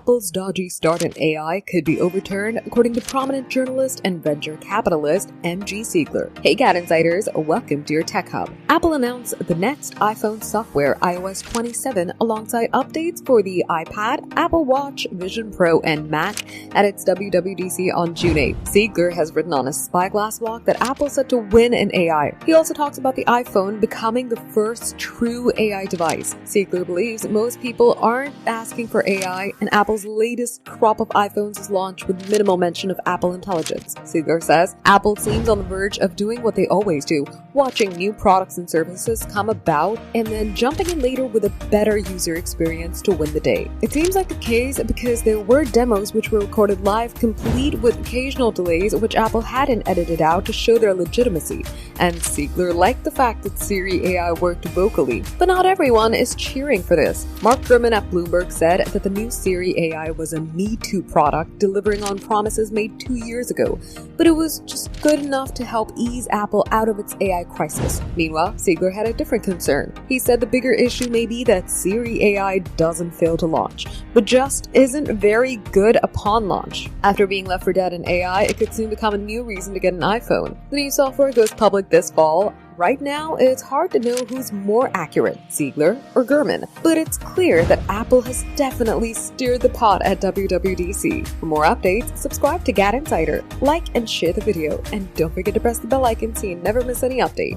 Apple's dodgy start in AI could be overturned, according to prominent journalist and venture capitalist MG Siegler. Hey GadInsiders, welcome to your Tech Hub. Apple announced the next iPhone software, iOS 27, alongside updates for the iPad, Apple Watch, Vision Pro, and Mac at its WWDC on June 8. Siegler has written on a Spyglass blog that Apple's set to win in AI. He also talks about the iPhone becoming the first true AI device. Siegler believes most people aren't asking for AI, and Apple's latest crop of iPhones is launched with minimal mention of Apple Intelligence. Siegler says Apple seems on the verge of doing what they always do, watching new products and services come about and then jumping in later with a better user experience to win the day. It seems like the case because there were demos which were recorded live, complete with occasional delays which Apple hadn't edited out to show their legitimacy. And Siegler liked the fact that Siri AI worked vocally. But not everyone is cheering for this. Mark Gurman at Bloomberg said that the new Siri AI was a Me Too product delivering on promises made 2 years ago, but it was just good enough to help ease Apple out of its AI crisis. Meanwhile, Siegler had a different concern. He said the bigger issue may be that Siri AI doesn't fail to launch, but just isn't very good upon launch. After being left for dead in AI, it could soon become a new reason to get an iPhone. The new software goes public this fall. Right now, it's hard to know who's more accurate, Siegler or Gurman, but it's clear that Apple has definitely steered the pot at WWDC. For more updates, subscribe to GadInsider, like and share the video, and don't forget to press the bell icon so you never miss any update.